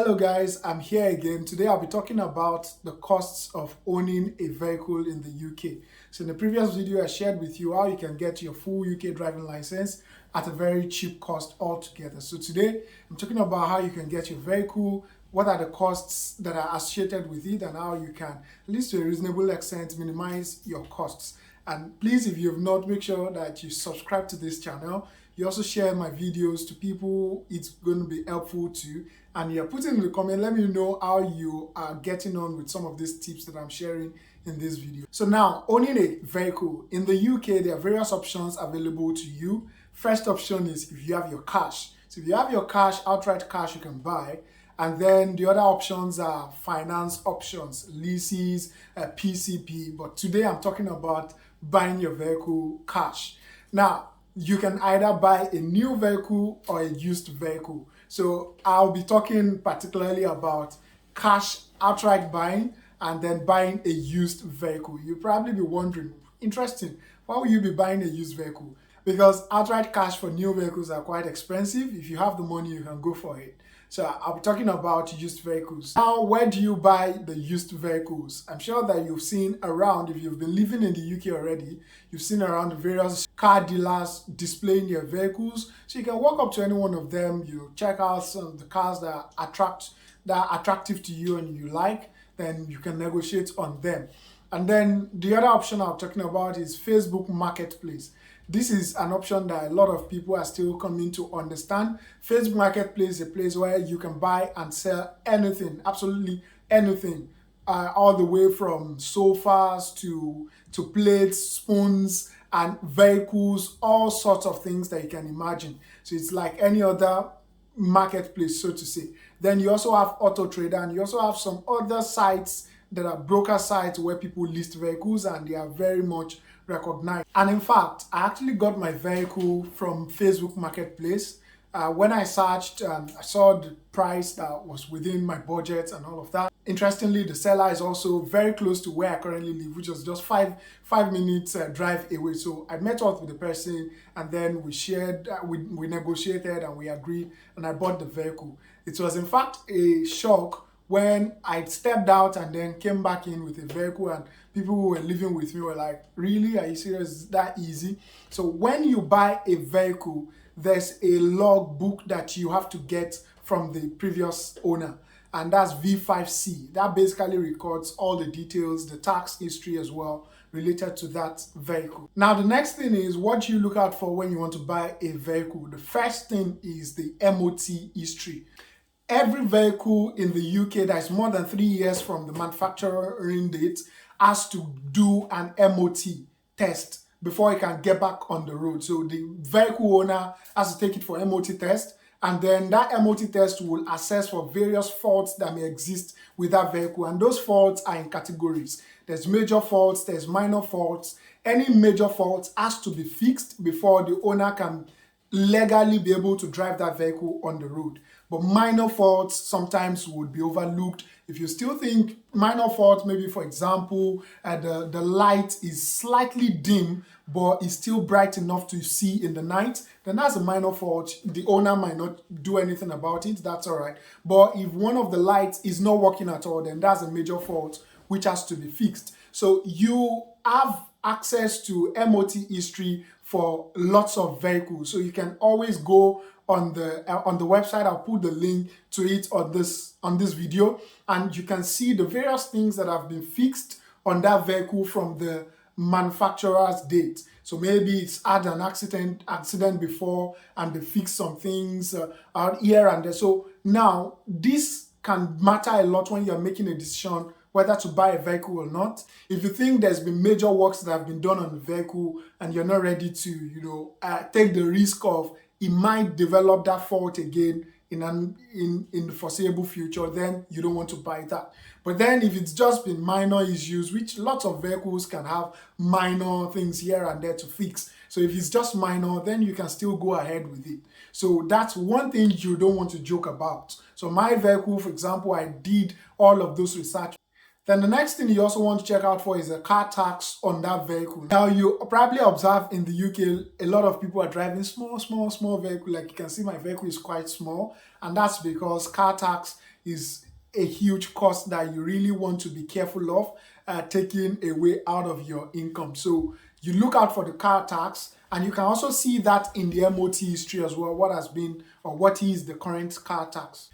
Hello guys, I'm here again. Today I'll be talking about the costs of owning a vehicle in the UK. So in the previous video I shared with you how you can get your full UK driving license at a very cheap cost altogether. So today I'm talking about how you can get your vehicle, what are the costs that are associated with it, and how you can, at least to a reasonable extent, minimize your costs. And please, if you have not, make sure that you subscribe to this channel. You also share my videos to people it's going to be helpful to. And you're putting in the comment, let me know how you are getting on with some of these tips that I'm sharing in this video. So now, owning a vehicle. In the UK, there are various options available to you. First option is if you have your cash. So if you have your cash, outright cash, you can buy. And then the other options are finance options, leases, PCP. But today I'm talking about buying your vehicle cash. Now, you can either buy a new vehicle or a used vehicle. So I'll be talking particularly about cash outright buying and then buying a used vehicle. You'll probably be wondering, interesting, why would you be buying a used vehicle? Because outright cash for new vehicles are quite expensive. If you have the money, you can go for it. So I'll be talking about used vehicles. Now, where do you buy the used vehicles? I'm sure that you've seen around, if you've been living in the UK already, you've seen around the various car dealers displaying their vehicles. So you can walk up to any one of them, you check out some of the cars that are attractive to you and you like, then you can negotiate on them. And then the other option I'm talking about is Facebook Marketplace. This is an option that a lot of people are still coming to understand. Facebook Marketplace is a place where you can buy and sell anything, absolutely anything, all the way from sofas to plates, spoons, and vehicles, all sorts of things that you can imagine. So it's like any other marketplace, so to say. Then you also have Auto Trader, and you also have some other sites that are broker sites where people list vehicles, and they are very much recognized. And in fact, I actually got my vehicle from Facebook Marketplace. When I searched, I saw the price that was within my budget and all of that. Interestingly, the seller is also very close to where I currently live, which was just five minutes drive away. So I met up with the person, and then we shared, we negotiated, and we agreed, and I bought the vehicle. It was in fact a shock when I stepped out and then came back in with a vehicle, and people who were living with me were like, really? Are you serious? Is that easy? So when you buy a vehicle, there's a log book that you have to get from the previous owner, and that's V5C. That basically records all the details, the tax history as well, related to that vehicle. Now, the next thing is what you look out for when you want to buy a vehicle. The first thing is the MOT history. Every vehicle in the UK that is more than 3 years from the manufacturing date has to do an MOT test before it can get back on the road. So the vehicle owner has to take it for MOT test, and then that MOT test will assess for various faults that may exist with that vehicle. And those faults are in categories. There's major faults, there's minor faults. Any major fault has to be fixed before the owner can legally be able to drive that vehicle on the road. But minor faults sometimes would be overlooked. If you still think minor faults, maybe for example, the light is slightly dim, but is still bright enough to see in the night, then that's a minor fault. The owner might not do anything about it, that's all right. But if one of the lights is not working at all, then that's a major fault which has to be fixed. So you have access to MOT history for lots of vehicles. So you can always go on the website. I'll put the link to it on this video, and you can see the various things that have been fixed on that vehicle from the manufacturer's date. So maybe it's had an accident before, and they fixed some things out here and there. So now this can matter a lot when you're making a decision whether to buy a vehicle or not. If you think there's been major works that have been done on the vehicle and you're not ready to, take the risk of it might develop that fault again in the foreseeable future, then you don't want to buy that. But then if it's just been minor issues, which lots of vehicles can have minor things here and there to fix. So if it's just minor, then you can still go ahead with it. So that's one thing you don't want to joke about. So my vehicle, for example, I did all of those research. Then the next thing you also want to check out for is the car tax on that vehicle. Now, you probably observe in the UK, a lot of people are driving small vehicle. Like you can see, my vehicle is quite small, and that's because car tax is a huge cost that you really want to be careful of taking away out of your income. So you look out for the car tax, and you can also see that in the MOT history as well, what has been or what is the current car tax.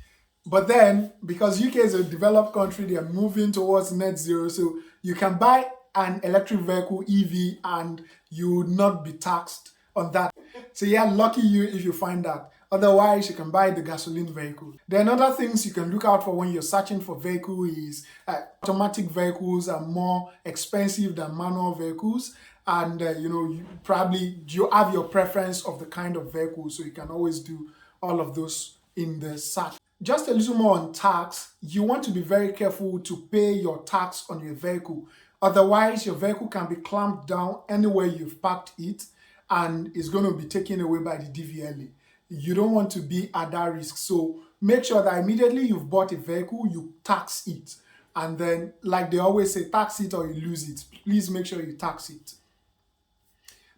But then, because UK is a developed country, they are moving towards net zero, so you can buy an electric vehicle, EV, and you would not be taxed on that. So yeah, lucky you if you find that. Otherwise, you can buy the gasoline vehicle. Then other things you can look out for when you're searching for vehicle is automatic vehicles are more expensive than manual vehicles. And you have your preference of the kind of vehicle, so you can always do all of those in the search. Just a little more on tax. You want to be very careful to pay your tax on your vehicle. Otherwise, your vehicle can be clamped down anywhere you've parked it, and it's going to be taken away by the DVLA. You don't want to be at that risk. So make sure that immediately you've bought a vehicle, you tax it. And then, like they always say, tax it or you lose it. Please make sure you tax it.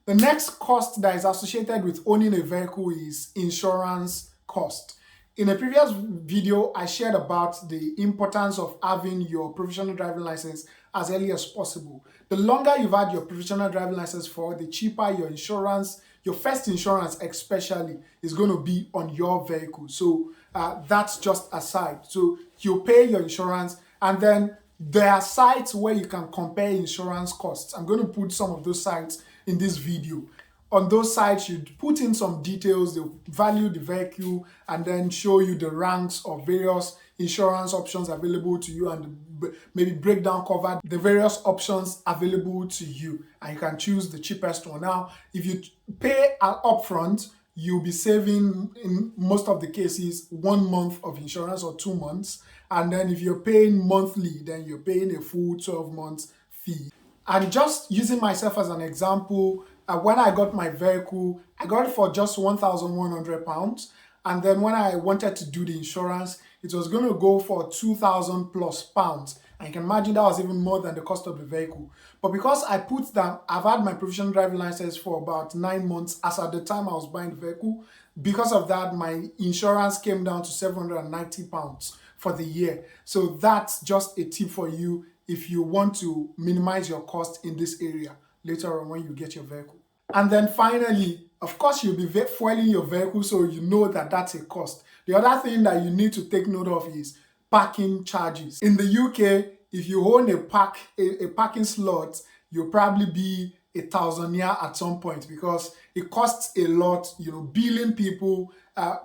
The next cost that is associated with owning a vehicle is insurance cost. In a previous video, I shared about the importance of having your provisional driving license as early as possible. The longer you've had your provisional driving license for, the cheaper your insurance, your first insurance especially, is going to be on your vehicle. So that's just aside. So you pay your insurance, and then there are sites where you can compare insurance costs. I'm going to put some of those sites in this video. On those sites, you put in some details, they'll value the vehicle and then show you the ranks of various insurance options available to you, and maybe breakdown cover the various options available to you, and you can choose the cheapest one. Now, if you pay upfront, you'll be saving, in most of the cases, 1 month of insurance or 2 months. And then if you're paying monthly, then you're paying a full 12 months fee. And just using myself as an example, when I got my vehicle, I got it for just £1,100. And then when I wanted to do the insurance, it was going to go for £2,000+. And you can imagine that was even more than the cost of the vehicle. But because I put that, I've had my provisional driving license for about 9 months as at the time I was buying the vehicle. Because of that, my insurance came down to £790 for the year. So that's just a tip for you if you want to minimize your cost in this area later on when you get your vehicle. And then finally, of course, you'll be fueling your vehicle, so you know that that's a cost. The other thing that you need to take note of is parking charges. In the UK, if you own a parking slot, you'll probably be a thousandaire at some point, because it costs a lot, billing people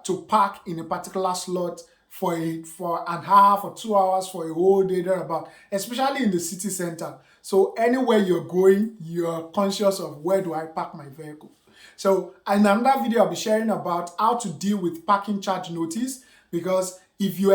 to park in a particular slot for an half or 2 hours for a whole day thereabout, especially in the city center. So anywhere you're going, you're conscious of, where do I park my vehicle? So in another video, I'll be sharing about how to deal with parking charge notice, because if you,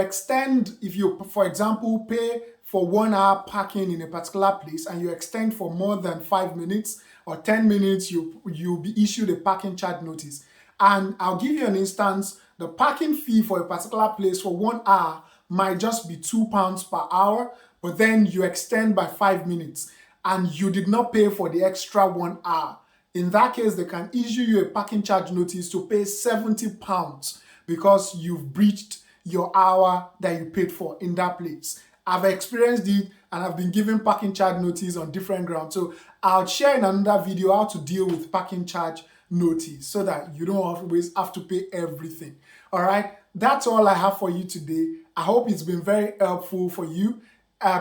for example, pay for 1 hour parking in a particular place and you extend for more than 5 minutes or 10 minutes, you'll be issued a parking charge notice. And I'll give you an instance. The parking fee for a particular place for 1 hour might just be £2 per hour, but then you extend by 5 minutes and you did not pay for the extra 1 hour. In that case, they can issue you a parking charge notice to pay £70 because you've breached your hour that you paid for in that place. I've experienced it, and I've been given parking charge notice on different grounds. So I'll share in another video how to deal with parking charge notice so that you don't always have to pay everything. All right, that's all I have for you today. I hope it's been very helpful for you.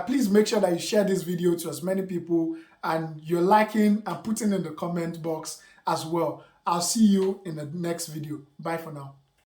Please make sure that you share this video to as many people, and you're liking and putting in the comment box as well. I'll see you in the next video. Bye for now.